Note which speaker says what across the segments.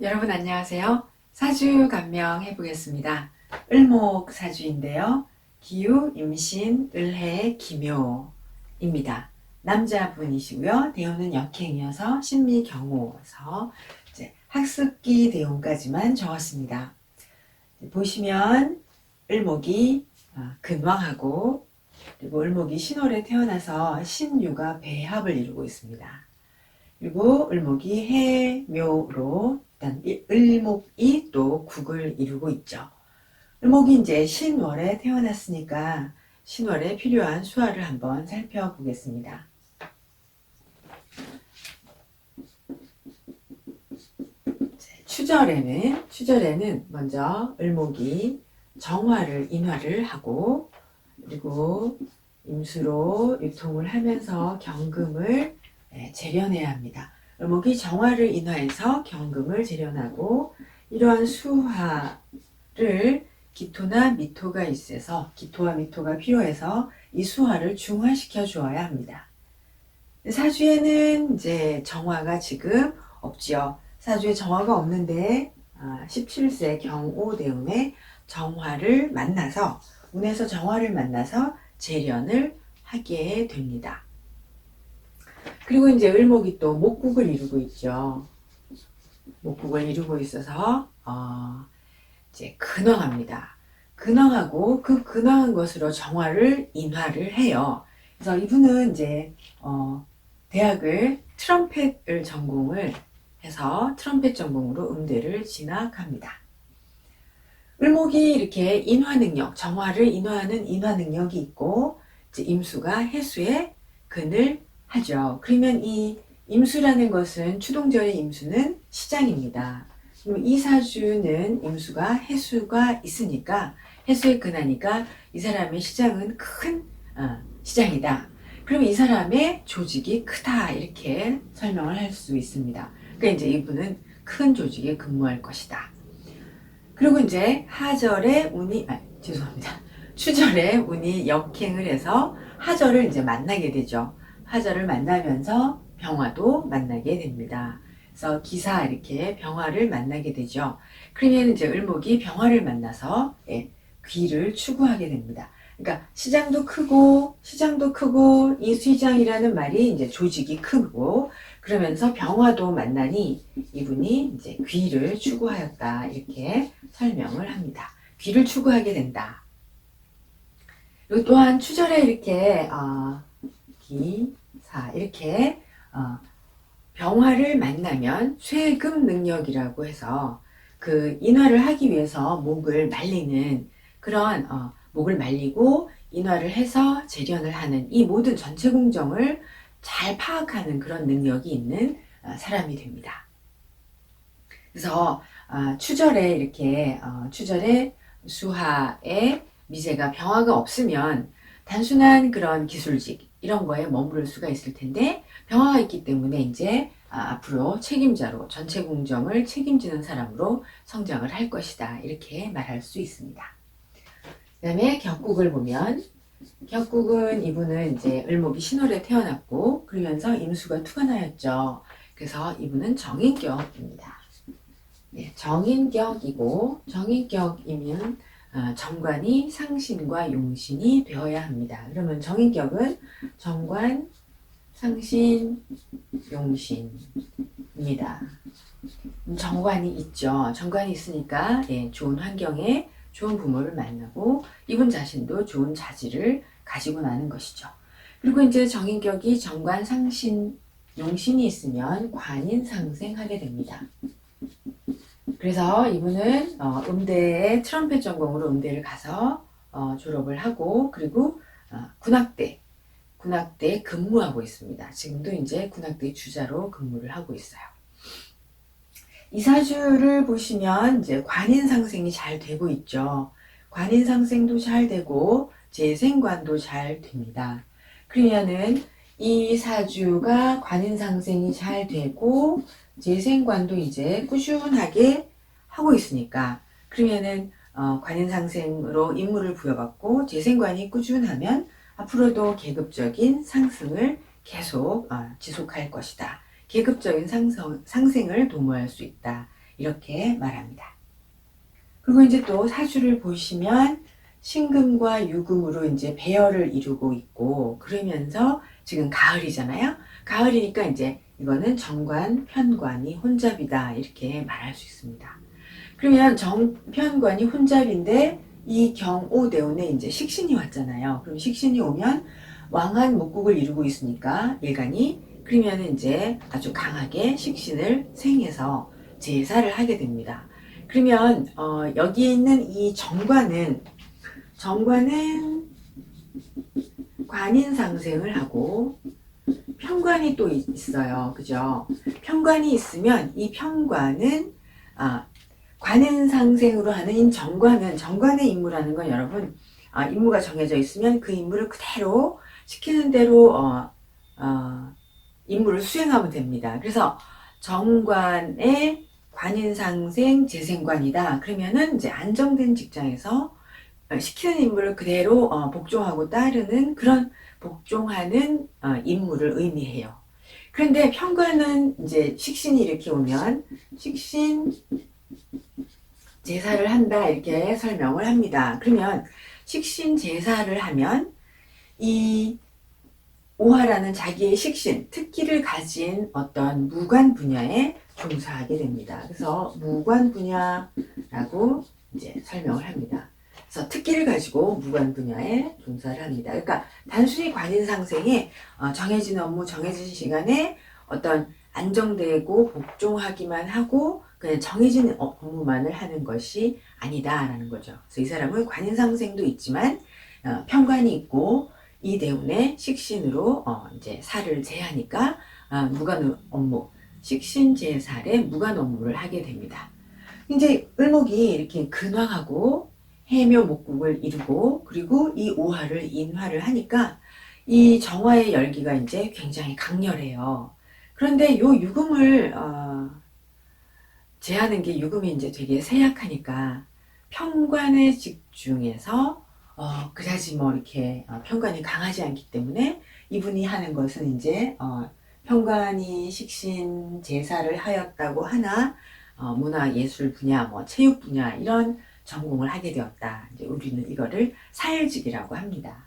Speaker 1: 여러분 안녕하세요. 사주 감명해 보겠습니다. 을목 사주인데요. 기우, 임신, 을해, 기묘입니다. 남자분이시고요. 대운은 역행이어서 신미, 경호서 이제 학습기 대운까지만 적었습니다. 보시면 을목이 근왕하고 그리고 을목이 신월에 태어나서 신유가 배합을 이루고 있습니다. 그리고 을목이 해묘로 일단 을목이 또 국을 이루고 있죠. 을목이 이제 신월에 태어났으니까 신월에 필요한 수화를 한번 살펴보겠습니다. 추절에는 먼저 을목이 정화를 인화를 하고 그리고 임수로 유통을 하면서 경금을 재련해야 합니다. 을목이 정화를 인화해서 경금을 재련하고 이러한 수화를 기토나 미토가 있어서 기토와 미토가 필요해서 이 수화를 중화시켜 주어야 합니다. 사주에는 이제 정화가 지금 없지요. 사주에 정화가 없는데 17세 경오대운에 정화를 만나서 운에서 정화를 만나서 재련을 하게 됩니다. 그리고 이제 을목이 또 목국을 이루고 있죠. 목국을 이루고 있어서 이제 근황합니다. 근황하고 그 근황한 것으로 정화를 인화를 해요. 그래서 이분은 이제 대학을 트럼펫을 전공을 해서 트럼펫 전공으로 음대를 진학합니다. 을목이 이렇게 인화 능력, 정화를 인화하는 인화 능력이 있고 이제 임수가 해수의 근을 하죠. 그러면 이 임수라는 것은 추동절의 임수는 시장입니다. 이 사주는 임수가 해수가 있으니까 해수에 근하니까 이 사람의 시장은 큰 시장이다. 그럼 이 사람의 조직이 크다 이렇게 설명을 할 수 있습니다. 그러니까 이제 이분은 큰 조직에 근무할 것이다. 그리고 이제 하절에 운이 죄송합니다. 추절에 운이 역행을 해서 하절을 이제 만나게 되죠. 하절을 만나면서 병화도 만나게 됩니다. 그래서 기사 이렇게 병화를 만나게 되죠. 그러면 이제 을목이 병화를 만나서 귀를 추구하게 됩니다. 그러니까 시장도 크고 이 시장이라는 말이 이제 조직이 크고 그러면서 병화도 만나니 이분이 이제 귀를 추구하였다 이렇게 설명을 합니다. 귀를 추구하게 된다. 그리고 또한 추절에 이렇게 기사 이렇게 병화를 만나면 쇠금 능력이라고 해서 그 인화를 하기 위해서 목을 말리는 그런 목을 말리고 인화를 해서 재련을 하는 이 모든 전체 공정을 잘 파악하는 그런 능력이 있는 사람이 됩니다. 그래서 추절에 이렇게 추절에 수하에 미제가 병화가 없으면 단순한 그런 기술직 이런 거에 머무를 수가 있을 텐데 병화가 있기 때문에 이제 앞으로 책임자로 전체 공정을 책임지는 사람으로 성장을 할 것이다 이렇게 말할 수 있습니다. 그 다음에 격국을 보면 격국은 이분은 이제 을목이 신월에 태어났고 그러면서 임수가 투관하였죠. 그래서 이분은 정인격입니다. 네, 정인격이고 정인격이면 정관이 상신과 용신이 되어야 합니다. 그러면 정인격은 정관, 상신, 용신입니다. 정관이 있죠. 정관이 있으니까 좋은 환경에 좋은 부모를 만나고 이분 자신도 좋은 자질을 가지고 나는 것이죠. 그리고 이제 정인격이 정관, 상신, 용신이 있으면 관인상생하게 됩니다. 그래서 이분은 음대에 트럼펫 전공으로 음대를 가서 졸업을 하고 그리고 군악대에 근무하고 있습니다. 지금도 이제 군악대 주자로 근무를 하고 있어요. 이 사주를 보시면 이제 관인상생이 잘 되고 있죠. 관인상생도 잘 되고 재생관도 잘 됩니다. 그러면은 이 사주가 관인상생이 잘 되고 재생관도 이제 꾸준하게 하고 있으니까 그러면은 관인상생으로 임무를 부여받고 재생관이 꾸준하면 앞으로도 계급적인 상승을 계속 지속할 것이다. 계급적인 상생을 도모할 수 있다. 이렇게 말합니다. 그리고 이제 또 사주를 보시면 신금과 유금으로 이제 배열을 이루고 있고, 그러면서 지금 가을이잖아요. 가을이니까 이제 이거는 정관, 편관이 혼잡이다 이렇게 말할 수 있습니다. 그러면 정편관이 혼잡인데 이 경오대운에 이제 식신이 왔잖아요. 그럼 식신이 오면 왕한 목국을 이루고 있으니까 일간이, 그러면 이제 아주 강하게 식신을 생해서 제사를 하게 됩니다. 그러면 여기에 있는 이 정관은 관인상생을 하고 편관이 또 있어요. 그죠? 편관이 있으면 이 편관은 관인상생으로 하는 이 정관의 임무라는 건 여러분, 임무가 정해져 있으면 그 임무를 그대로 시키는 대로 임무를 수행하면 됩니다. 그래서 정관의 관인상생 재생관이다. 그러면은 이제 안정된 직장에서 시키는 임무를 그대로 복종하고 따르는 그런 복종하는 임무를 의미해요. 그런데 편관은 이제 식신이 이렇게 오면 식신 제사를 한다 이렇게 설명을 합니다. 그러면 식신 제사를 하면 이 오화라는 자기의 식신, 특기를 가진 어떤 무관 분야에 종사하게 됩니다. 그래서 무관 분야라고 이제 설명을 합니다. 그래서 특기를 가지고 무관 분야에 종사를 합니다. 그러니까 단순히 관인상생에 정해진 업무, 정해진 시간에 어떤 안정되고 복종하기만 하고 그냥 정해진 업무만을 하는 것이 아니다라는 거죠. 그래서 이 사람은 관인상생도 있지만 편관이 있고 이 대운의 식신으로 이제 살을 제하니까 무관 업무, 식신제살의 무관 업무를 하게 됩니다. 이제 을목이 이렇게 근황하고 해묘 목국을 이루고 그리고 이 오화를 인화를 하니까 이 정화의 열기가 이제 굉장히 강렬해요. 그런데 요 유금을 제하는 게 유금이 이제 되게 세약하니까 편관에 집중해서 그다지 뭐 이렇게 편관이 강하지 않기 때문에 이분이 하는 것은 이제 편관이 식신 제사를 하였다고 하나 문화예술 분야, 뭐 체육 분야 이런 전공을 하게 되었다. 이제 우리는 이거를 살직이라고 합니다.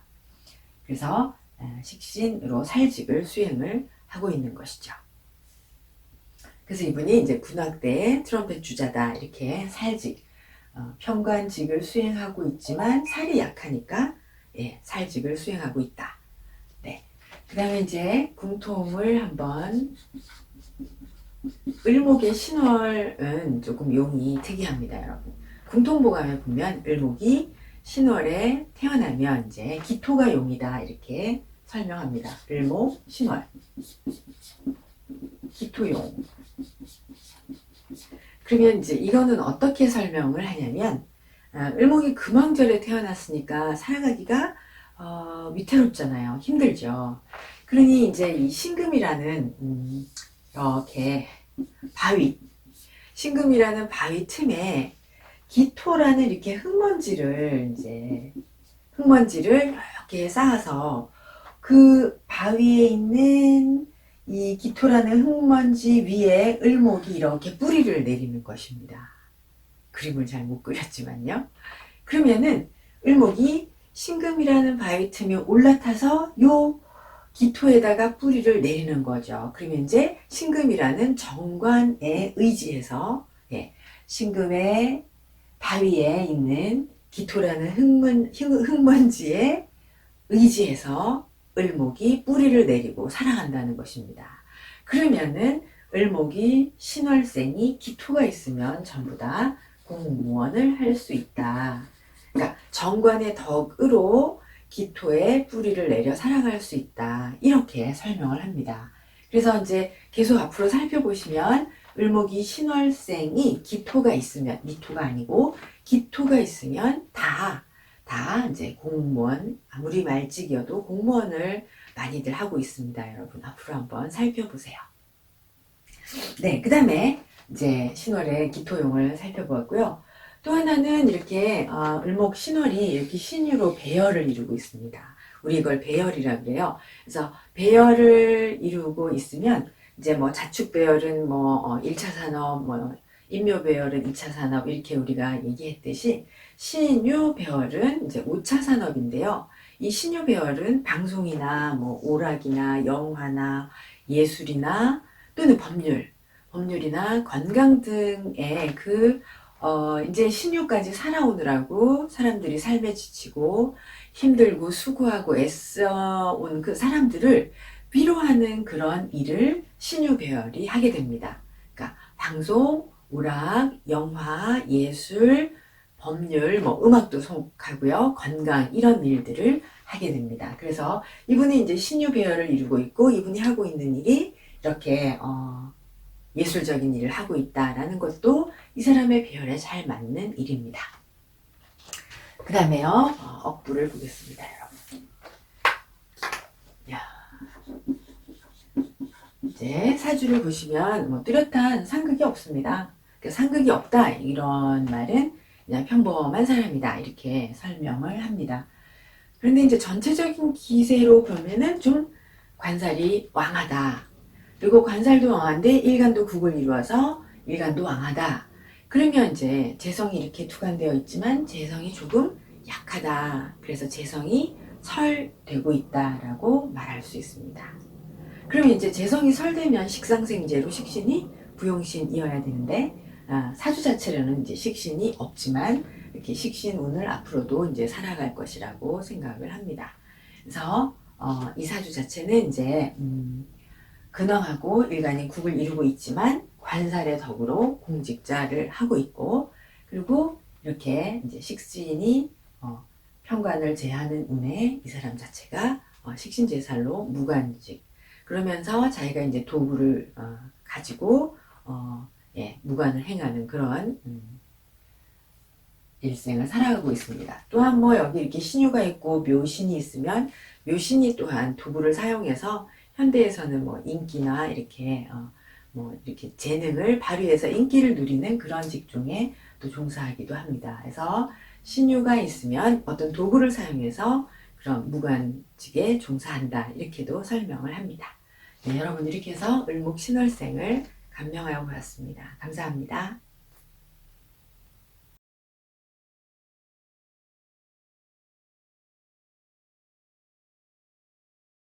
Speaker 1: 그래서 식신으로 살직을 수행을 하고 있는 것이죠. 그래서 이분이 이제 군악대의 트럼펫 주자다 이렇게 살직, 편관직을 수행하고 있지만 살이 약하니까 살직을 수행하고 있다. 네. 그 다음에 이제 궁통을 한번, 을목의 신월은 조금 용이 특이합니다, 여러분. 궁통보감에 보면 을목이 신월에 태어나면 이제 기토가 용이다 이렇게 설명합니다. 을목, 신월, 기토용. 그러면 이제 이거는 어떻게 설명을 하냐면 을목이 금왕절에 태어났으니까 살아가기가 위태롭잖아요. 힘들죠. 그러니 이제 이 신금이라는 이렇게 바위, 신금이라는 바위 틈에 기토라는 이렇게 흙먼지를 이렇게 쌓아서 그 바위에 있는 이 기토라는 흙먼지 위에 을목이 이렇게 뿌리를 내리는 것입니다. 그림을 잘 못 그렸지만요. 그러면은 을목이 신금이라는 바위 틈에 올라타서 요 기토에다가 뿌리를 내리는 거죠. 그러면 이제 신금이라는 정관에 의지해서 신금의 바위에 있는 기토라는 흙먼지에 의지해서 을목이 뿌리를 내리고 살아간다는 것입니다. 그러면은 을목이 신월생이 기토가 있으면 전부 다 공무원을 할 수 있다. 그러니까 정관의 덕으로 기토에 뿌리를 내려 살아갈 수 있다. 이렇게 설명을 합니다. 그래서 이제 계속 앞으로 살펴보시면 을목이 신월생이 기토가 있으면, 미토가 아니고 기토가 있으면 다 이제 공무원, 아무리 말직이어도 공무원을 많이들 하고 있습니다. 여러분 앞으로 한번 살펴보세요. 네, 그 다음에 이제 신월의 기토용을 살펴보았고요. 또 하나는 이렇게 을목 신월이 이렇게 신유로 배열을 이루고 있습니다. 우리 이걸 배열이라고 그래요. 그래서 배열을 이루고 있으면 이제 뭐 자축 배열은 뭐 1차 산업, 뭐 인묘배열은 2차 산업 이렇게 우리가 얘기했듯이 신유배열은 이제 5차 산업인데요. 이 신유배열은 방송이나 뭐 오락이나 영화나 예술이나 또는 법률이나 건강 등의 이제 신유까지 살아오느라고 사람들이 삶에 지치고 힘들고 수고하고 애써온 그 사람들을 위로하는 그런 일을 신유배열이 하게 됩니다. 그러니까 방송, 오락, 영화, 예술, 법률, 뭐 음악도 속하고요. 건강 이런 일들을 하게 됩니다. 그래서 이분이 이제 신유배열을 이루고 있고 이분이 하고 있는 일이 이렇게 예술적인 일을 하고 있다라는 것도 이 사람의 배열에 잘 맞는 일입니다. 그 다음에요, 억부를 보겠습니다, 여러분. 야, 이제 사주를 보시면 뭐 뚜렷한 상극이 없습니다. 그러니까 상극이 없다 이런 말은 그냥 평범한 사람이다 이렇게 설명을 합니다. 그런데 이제 전체적인 기세로 보면은 좀 관살이 왕하다. 그리고 관살도 왕한데 일간도 국을 이루어서 일간도 왕하다. 그러면 이제 재성이 이렇게 투관되어 있지만 재성이 조금 약하다. 그래서 재성이 설되고 있다라고 말할 수 있습니다. 그러면 이제 재성이 설되면 식상생재로 식신이 부용신이어야 되는데 사주 자체로는 이제 식신이 없지만 이렇게 식신운을 앞으로도 이제 살아갈 것이라고 생각을 합니다. 그래서 이 사주 자체는 이제 근황하고 일간이 국을 이루고 있지만 관살의 덕으로 공직자를 하고 있고 그리고 이렇게 이제 식신이 편관을 제하는 운에 이 사람 자체가 식신제살로 무관직 그러면서 자기가 이제 도구를 가지고 무관을 행하는 그런 일생을 살아가고 있습니다. 또한 뭐 여기 이렇게 신유가 있고 묘신이 있으면 묘신이 또한 도구를 사용해서 현대에서는 뭐 인기나 이렇게 뭐 이렇게 재능을 발휘해서 인기를 누리는 그런 직종에 또 종사하기도 합니다. 그래서 신유가 있으면 어떤 도구를 사용해서 그런 무관직에 종사한다 이렇게도 설명을 합니다. 네, 여러분 이렇게 해서 을목신월생을 감명하여 보았습니다. 감사합니다.